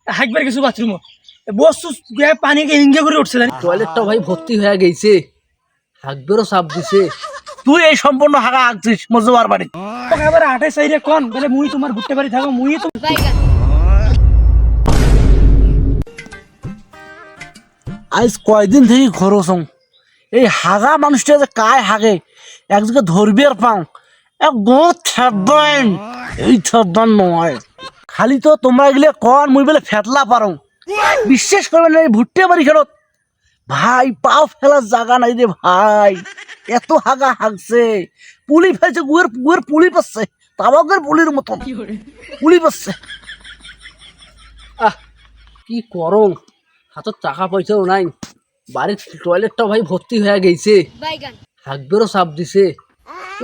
হাঁকবার কিছু বাথরুম বস্তু পানিকে হিঙ্গে করে উঠছে জানি টয়লেটটা ভাই ভর্তি হয়ে গেছে, হাঁকবেরও চাপ দিছে। তুই এই সম্পূর্ণ হাগা হাগছিস মজুয়ার বাড়ি। তোকে আবার আটে সাইরে কোন বলে মুই তোমার ভুট্টে বাড়ি থাকো মুই তো আজ কয়দিন থেকে খরচ এই হাগা মানুষটা যে কায় হাগে এক জায়গায় ধরবি আর পাও এক বহুত থাকবেন এই থাকবেন নয় খালি তো তোমরা এগুলো কন মুই বলে ফেতলা পারো বিশ্বাস করবেন না এই ভুট্টে বাড়ি খেলত ভাই পাও ফেলার জায়গা নাই রে ভাই এত হাগা হাগছে পুলি ফেলছে গুয়ের গুয়ের পুলি পাচ্ছে তাবাকের পুলির মতন পুলি পাচ্ছে। কি করং, হাতত টাকা পয়সাও নাই, বাড়ির টয়লেটটা ভাই ভর্তি হয়ে গেছে, হাঁকবেরও চাপ দিছে।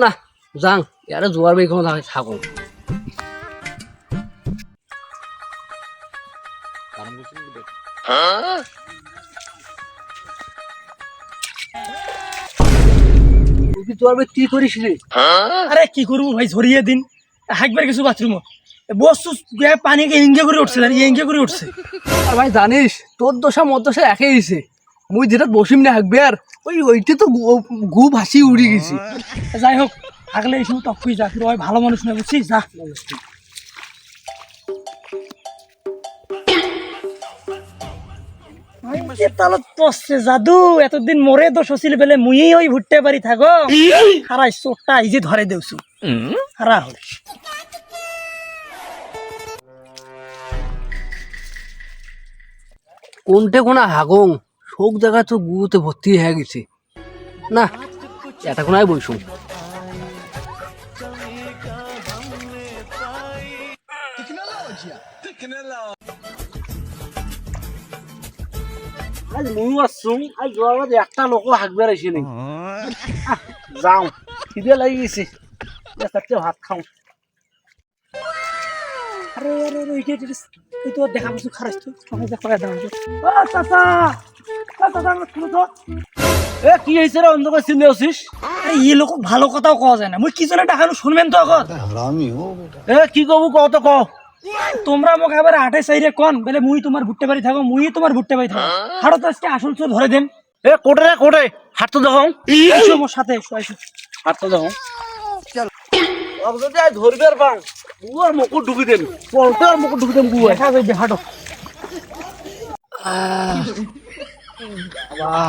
না যাং ইয়ারে জোয়ার বাড়ি কোনো থাকো। জোয়ার বাড়ি কি করিস রে? আরে কি করবো ভাই ঝরিয়ে দিন হাঁকবার কিছু বাথরুম বস্তু পানিকে হিঙ্গে করে উঠছে জানি হিঙ্গে করে উঠছে। আর ভাই জানিস তোর দশা মোর দশা একই হয়েছে, মুই যেটা বসিম না হাঁকবে আর ওইটা তো গু ভাসি উড়ি গেছি। যাই হোক থাকলে এই সময় টপ যা ফির ওই ভালো মানুষ না বুঝছিস যা। তালত পড়ছে জাদু এতদিন মরে দোষ ছিল বেলে মুই ওই ভুট্টে বাড়ি থাকো হারাই চোরটা এই যে ধরে দেউছু হারা হল। কোনটে কোনা হাগং শোক জায়গা তো গুতে ভর্তি হয়ে গেছে। না এটা কোনায় বইসু আজ মুই আসছুং আজ জোয়ার বাড়ি একটা লোক হাঁকবে আসি নি যাও খিদে লাগি গেছে চারটে ভাত খাও। আরে আরে আরে এই তো দেখা কিছু খারাপ তো সবাই যা করে দাও ও চাচা ও চাচা শুনো তো এ কি হয়েছে রে অন্ধকার চিনতে আসিস? আরে এই লোক ভালো কথাও কওয়া যায় না মুই কি জন্য দেখানো শুনবেন তো এখন এ কি কবু কত ক তোমরা মোক এবার আটে সাইরে কোন বলে মুই তোমার ভুট্টে বাড়ি থাকো মুই তোমার ভুট্টে বাড়ি থাকো হারত আজকে আসল চোর ধরে দেন। এ কোটে রে কোটে হাত তো দেখো এসো মোর সাথে এসো এসো হাত তো দেখো চল যদি আজ ধরবে আর পাও বুয়ার মুকুট ঢুকি দেন পলটার মুকুট ঢুকি দেন বুয়া দেখা যাবে হাঁটো। বাবা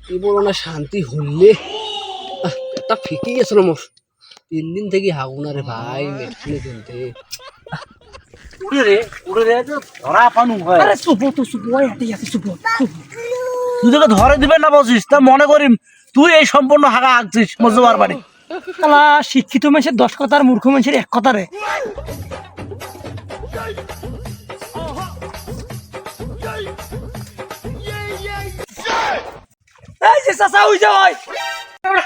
কি বলো না শান্তি হলে একটা ফিকে গেছিল মোর 3 দিন থেকে হাগু না রে ভাই মেট্রিনে কিনতে। উড়ে রে তো ধরা পানু হয়। আরে চুপ তো চুপ ওই হাঁটি আছে চুপ চুপ তুই তোকে ধরে দিবেন না বলছিস তা মনে করিম তুই এই সম্পূর্ণ হাগা হাগছিস মজুয়ার বাড়ি। শালা শিক্ষিত মানুষের 10 কথা আর মূর্খ মানুষের 1 কথা রে। এই যে চাচা ওই যে ওই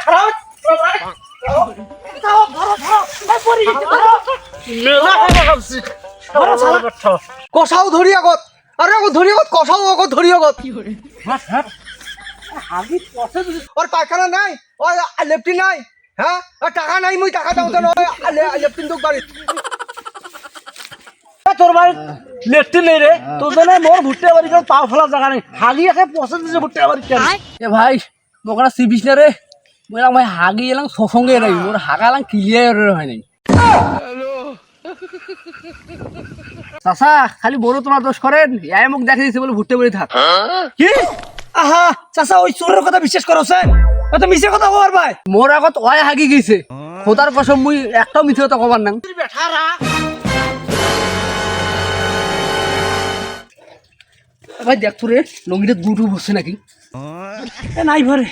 খারাপ ধরো ধরো ধরো এই পরি মেলা হাগা হাগছিস ধরো শালা কষাও ধরি আগত, আরে আগত ধরি আগত, কষাও আগত ধরি আগত। ওর পায়খানা নাই, ওর লেপটিন নাই, হ্যাঁ আর টাকা নাই, মুই টাকা দাও তো লেপটিন তো বাড়ি। তোর বাড়ি লেট্রিন নেই রে তোর জন্য মোর ভুট্টে বাড়ি কেন পাও ফেলার জায়গা নেই হাগি একে পচে দিছে ভুট্টে বাড়ি কেন। এ ভাই মোকরা সিবিস না রে, বললাম ভাই হাগি এলাম সঙ্গে নাই, মোর হাগালাম ক্লিয়ার হয় নাই। চাচা খালি বড় তোমার দোষ করেন, এ মুখ দেখে দিচ্ছে বলে ভুট্টে বাড়ি থাক। কি আহা চাচা ওই চোরের কথা বিশ্বাস করছেন ও তো মিছে কথা কবার ভাই মোর আগত ওয়াই হাগি গেছে, খোদার কসম মুই একটাও মিথ্যে কথা কবার না। ভাই দেখতো রে লঙ্গিটা দুটো বসছে নাকি এ নাই ভরে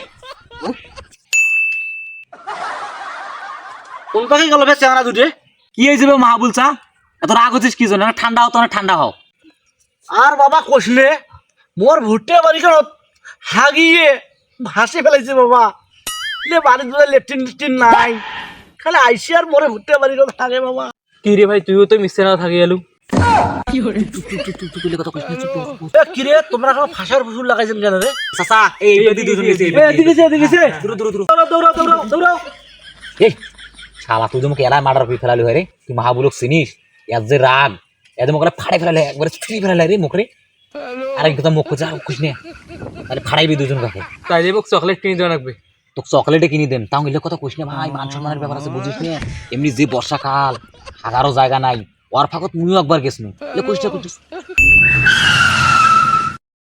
কোন পাখি গেল বে চেংড়া দুটে কি হয়েছে মাহাবুল চা এত রাগ হচ্ছিস কি জন্য ঠান্ডা হতো না ঠান্ডা হও। আর বাবা কষলে মোর ভুট্টে বাড়ি কেন হাগিয়ে ভাসে ফেলাইছে বাবা বাড়ি দুটো লেট্রিন লেট্রিন নাই খালি আইসি আর মোরে ভুট্টে বাড়ি কেন থাকে বাবা। কি রে ভাই তুইও তো মিশে না থাকি গেলু কিরে তোমরা এখন ফাঁসার ফুসুর লাগাইছেন কেন রে? চাচা এই দুজন দৌড়াও দৌড়াও দৌড়াও। এই শালা তুই তোমাকে এলাই মার্ডার করে ফেলালি হয় রে, তুই মাহাবুলক চিনিস এর যে রাগ এদের মুখে ফাড়াই ফেলালে একবারে ছুঁড়ি ফেলালে রে মুখরে আর একদম মুখ যা খুশ নে তাহলে ফাড়াইবি দুজন কাকে তাইলে মোক চকলেট কিনে দেওয়া লাগবে তো চকলেটে কিনে দেন তাও এলে কথা কইস না ভাই মান সম্মানের ব্যাপার আছে বুঝিস না এমনি যে বর্ষাকাল হাগারও জায়গা নাই ওর ফাঁকত মুইও একবার গেছনু এলে কইস না